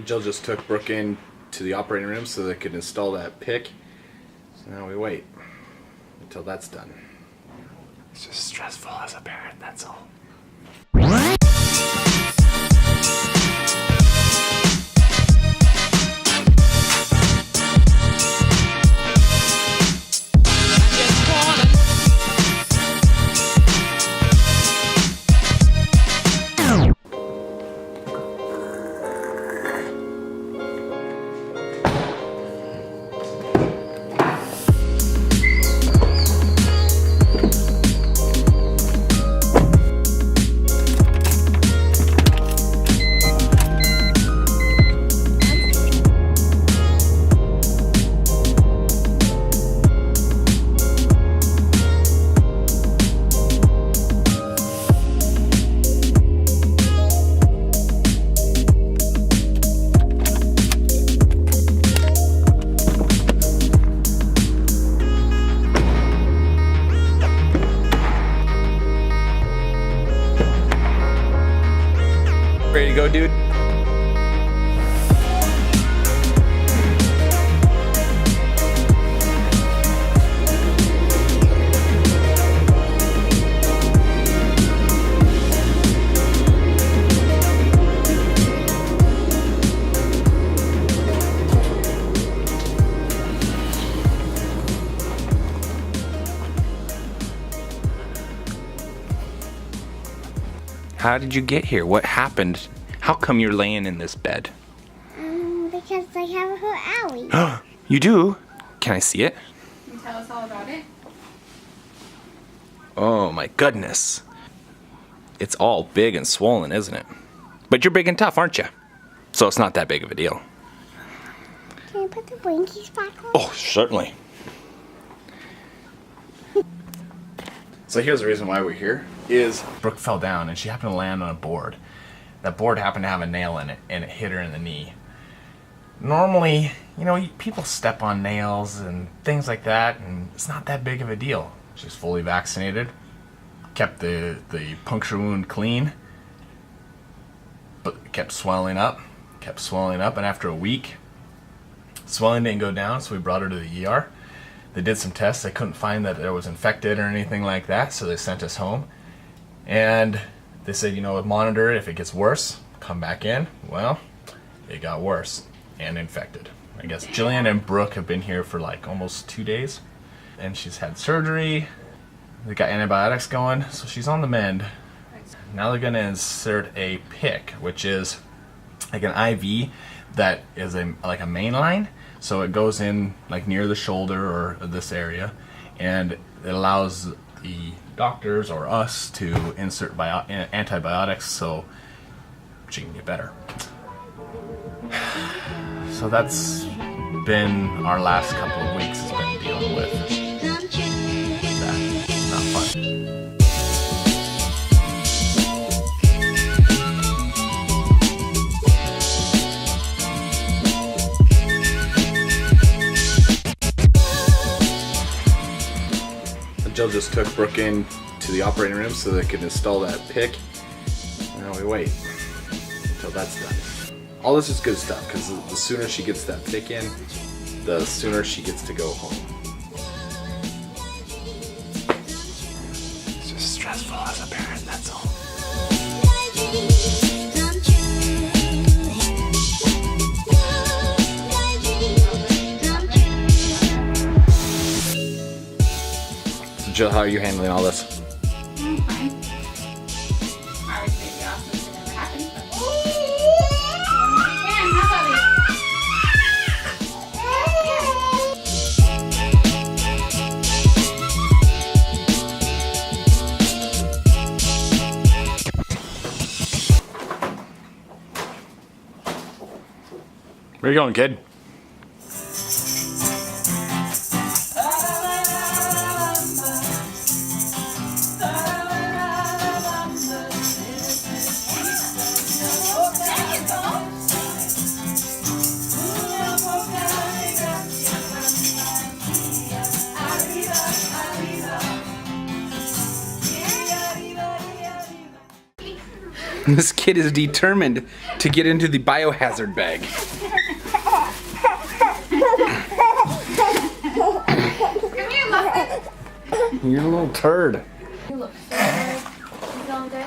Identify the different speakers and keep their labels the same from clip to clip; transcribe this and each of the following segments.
Speaker 1: Jill just took Brooke in to the operating room so they could install that pick. So now we wait until that's done. It's just stressful as a parent, that's all. Ready to go, dude? How did you get here? What happened? How come you're laying in this bed?
Speaker 2: Because I have a whole alley.
Speaker 1: You do? Can I see it?
Speaker 3: Can you tell us all about it?
Speaker 1: Oh my goodness. It's all big and swollen, isn't it? But you're big and tough, aren't you? So it's not that big of a deal.
Speaker 2: Can I put the blinkies back on?
Speaker 1: Oh, certainly. So here's the reason why we're here, is Brooke fell down and she happened to land on a board. That board happened to have a nail in it and it hit her in the knee. Normally, you know, people step on nails and things like that and it's not that big of a deal. She's fully vaccinated, kept the puncture wound clean, but it kept swelling up, and after a week, swelling didn't go down, so we brought her to the ER. They did some tests. They couldn't find that it was infected or anything like that, so they sent us home. And they said, you know, monitor it. If it gets worse, come back in. Well, it got worse and infected. I guess Jillian and Brooke have been here for like almost 2 days. And she's had surgery. They got antibiotics going, so she's on the mend. Now they're going to insert a PIC, which is like an IV that is like a main line. So it goes in like near the shoulder or this area, and it allows the doctors or us to insert antibiotics so she can get better. So that's been our last couple of weeks, has been dealing with that. Not fun. Jill just took Brooke in to the operating room so they could install that pick. Now we wait until that's done. All this is good stuff because the sooner she gets that pick in, the sooner she gets to go home. It's just stressful as a parent, that's all. Jill, how are you handling all this?
Speaker 3: I'm fine. I always say the opposite never happens, but
Speaker 1: Where you going, kid?
Speaker 4: This kid is determined to get into the biohazard bag.
Speaker 3: Come here, Muffin.
Speaker 4: You're a little turd.
Speaker 3: You look so good. You feeling good?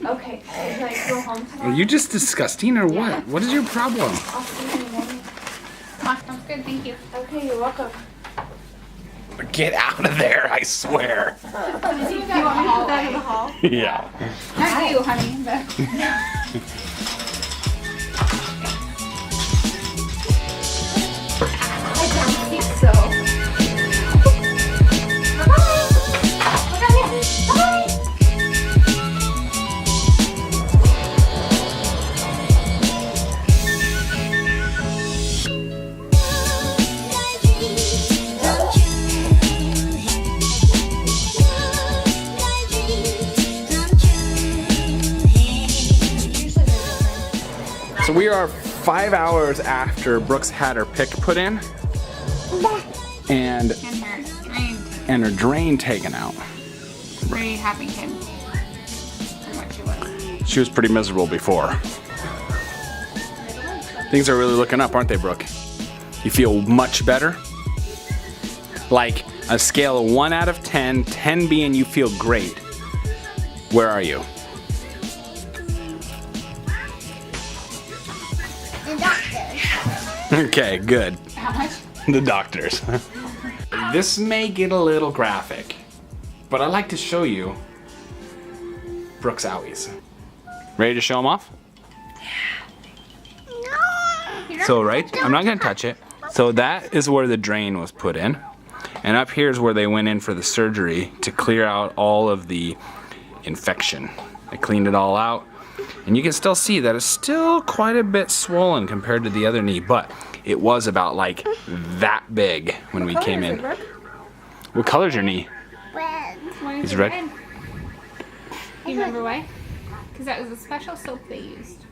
Speaker 3: Okay. Should I go home tomorrow?
Speaker 4: Are you just disgusting or what? What is your problem?
Speaker 3: I'll see you in the morning. Sounds good, thank you. Okay, you're welcome.
Speaker 4: Get out of there, I swear.
Speaker 3: Do you want me to put that in the hall?
Speaker 4: Yeah.
Speaker 3: Not you, honey. I don't think so. Bye-bye. Bye-bye.
Speaker 4: So we are 5 hours after Brooks had her pick put in and her drain taken out.
Speaker 3: Very happy him. For what she was.
Speaker 4: She was pretty miserable before. Things are really looking up, aren't they, Brooke? You feel much better? Like a scale of 1 out of 10, 10 being you feel great. Where are you?
Speaker 2: The doctor.
Speaker 4: Okay, good.
Speaker 3: How much?
Speaker 4: The doctors. This may get a little graphic, but I like to show you Brooks' owies. Ready to show them off?
Speaker 2: No.
Speaker 4: So right, I'm not gonna touch it. So that is where the drain was put in. And up here is where they went in for the surgery to clear out all of the infection. They cleaned it all out. And you can still see that it's still quite a bit swollen compared to the other knee, but it was about like that big when we came in. What color's your knee?
Speaker 2: Red.
Speaker 4: Is it red?
Speaker 3: Do you remember why? Because that was a special soap they used.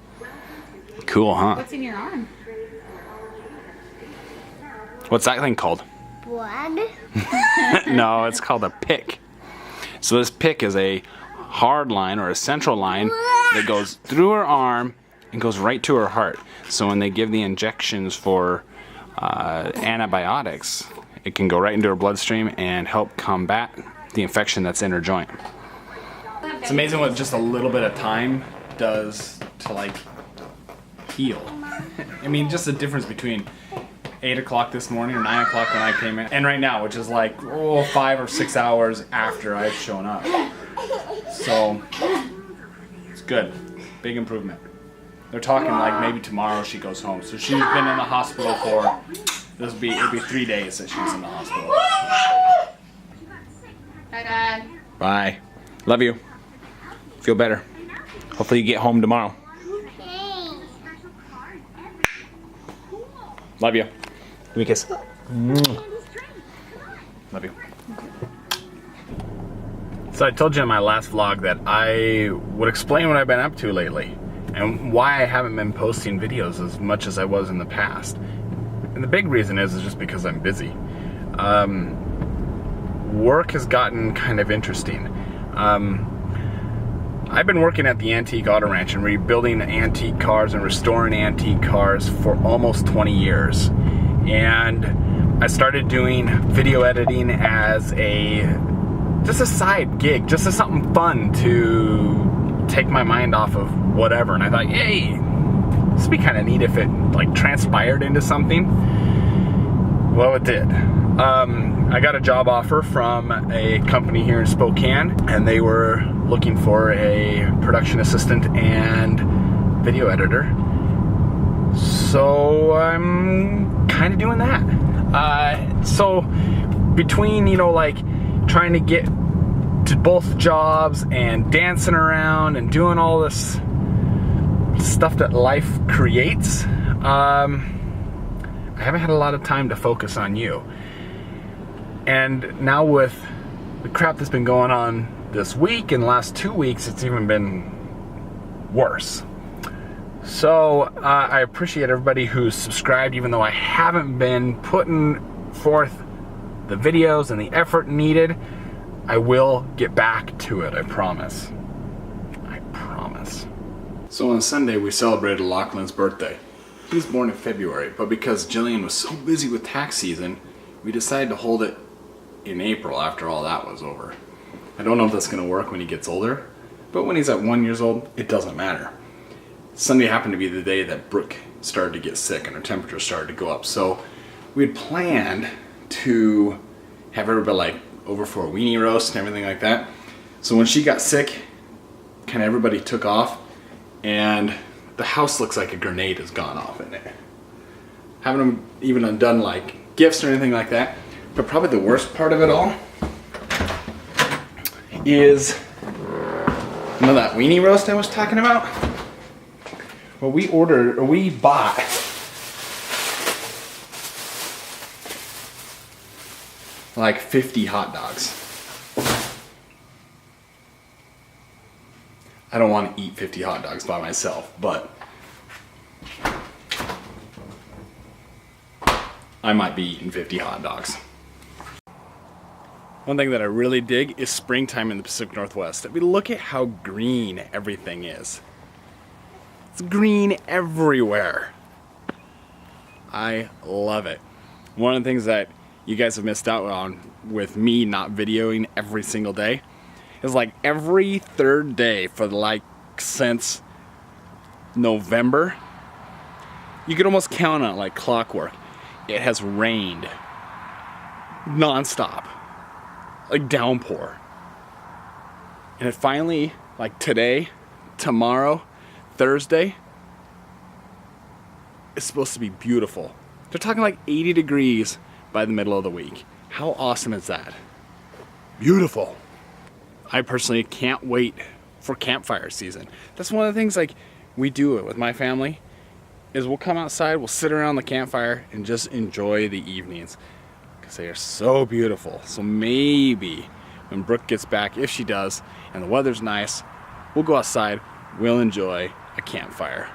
Speaker 4: Cool, huh?
Speaker 3: What's in your arm?
Speaker 4: What's that thing called?
Speaker 2: Blood.
Speaker 4: No, it's called a pick. So this pick is a hard line or a central line that goes through her arm and goes right to her heart. So when they give the injections for antibiotics, it can go right into her bloodstream and help combat the infection that's in her joint. It's amazing what just a little bit of time does to like heal. I mean, just the difference between 8 o'clock this morning or 9 o'clock when I came in, and right now, which is like 5 or 6 hours after I've shown up. So it's good, big improvement. They're talking like maybe tomorrow she goes home. So she's been in the hospital for it'll be 3 days that she's in the hospital.
Speaker 3: Bye, Dad.
Speaker 4: Bye. Love you. Feel better. Hopefully you get home tomorrow.
Speaker 2: Hey.
Speaker 4: Love you. Give me a kiss. Love you. So I told you in my last vlog that I would explain what I've been up to lately and why I haven't been posting videos as much as I was in the past. And the big reason is just because I'm busy. Work has gotten kind of interesting. I've been working at the Antique Auto Ranch and rebuilding antique cars and restoring antique cars for almost 20 years. And I started doing video editing as just a side gig, just as something fun to take my mind off of whatever. And I thought, yay, this would be kind of neat if it like transpired into something. Well, it did. I got a job offer from a company here in Spokane, and they were looking for a production assistant and video editor. So I'm kind of doing that. So between, like trying to get to both jobs and dancing around and doing all this stuff that life creates, I haven't had a lot of time to focus on you. And now with the crap that's been going on this week and the last 2 weeks, it's even been worse. So I appreciate everybody who's subscribed, even though I haven't been putting forth the videos and the effort needed. I will get back to it, I promise. I promise.
Speaker 1: So on Sunday we celebrated Lachlan's birthday. He was born in February, but because Jillian was so busy with tax season, we decided to hold it in April after all that was over. I don't know if that's going to work when he gets older, but when he's at 1 year old, it doesn't matter. Sunday happened to be the day that Brooke started to get sick and her temperature started to go up. So we had planned to have everybody like over for a weenie roast and everything like that. So when she got sick, kind of everybody took off, and the house looks like a grenade has gone off in it. Haven't even undone like gifts or anything like that. But probably the worst part of it all is, you know that weenie roast I was talking about? Well, we bought like 50 hot dogs. I don't want to eat 50 hot dogs by myself, but I might be eating 50 hot dogs. One thing that I really dig is springtime in the Pacific Northwest. I mean, look at how green everything is. It's green everywhere. I love it. One of the things that you guys have missed out on with me not videoing every single day is like every third day for like since November, you could almost count on it like clockwork. It has rained non-stop, like downpour. And it finally, like today, tomorrow, Thursday, it's supposed to be beautiful. They're talking like 80 degrees by the middle of the week. How awesome is that? Beautiful. I personally can't wait for campfire season. That's one of the things like we do it with my family, is we'll come outside, we'll sit around the campfire and just enjoy the evenings because they are so beautiful. So maybe when Brooke gets back, if she does, and the weather's nice, we'll go outside, we'll enjoy a campfire.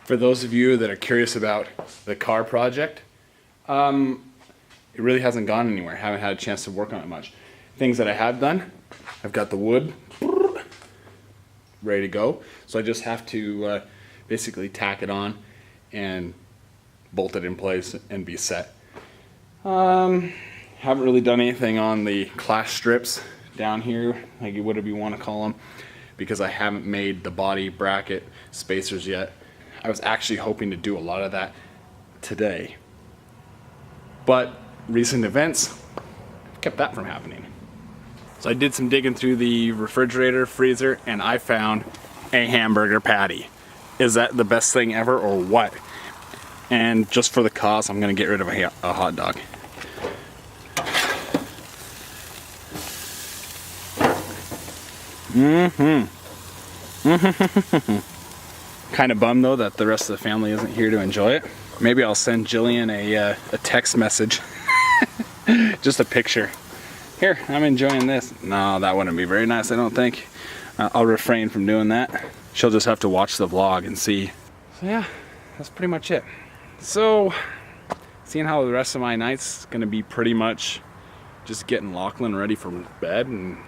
Speaker 1: For those of you that are curious about the car project, it really hasn't gone anywhere. Haven't had a chance to work on it much. Things that I have done, I've got the wood ready to go. So I just have to basically tack it on and bolt it in place and be set. Haven't really done anything on the clash strips down here, like whatever you want to call them, because I haven't made the body bracket spacers yet. I was actually hoping to do a lot of that today, but recent events kept that from happening. So I did some digging through the refrigerator, freezer, and I found a hamburger patty. Is that the best thing ever or what? And just for the cost, I'm gonna get rid of a hot dog. Kind of bummed though that the rest of the family isn't here to enjoy it. Maybe I'll send Jillian a text message. Just a picture. Here, I'm enjoying this. No, that wouldn't be very nice, I don't think. I'll refrain from doing that. She'll just have to watch the vlog and see. So yeah, that's pretty much it. So, seeing how the rest of my night's gonna be pretty much just getting Lachlan ready for bed, and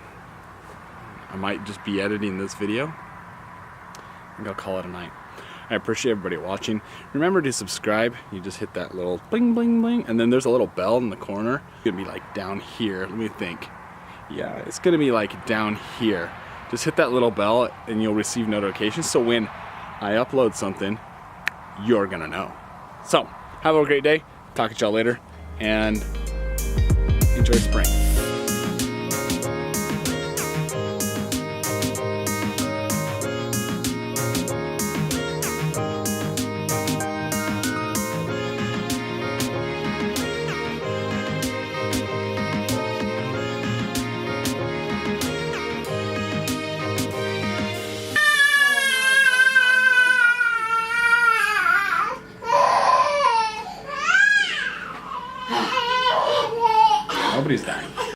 Speaker 1: I might just be editing this video. I think I'll call it a night. I appreciate everybody watching. Remember to subscribe. You just hit that little bling bling bling, and then there's a little bell in the corner. It's gonna be like down here. Let me think. Yeah, it's gonna be like down here. Just hit that little bell and you'll receive notifications. So when I upload something, you're gonna know. So have a great day. Talk to y'all later, and enjoy spring.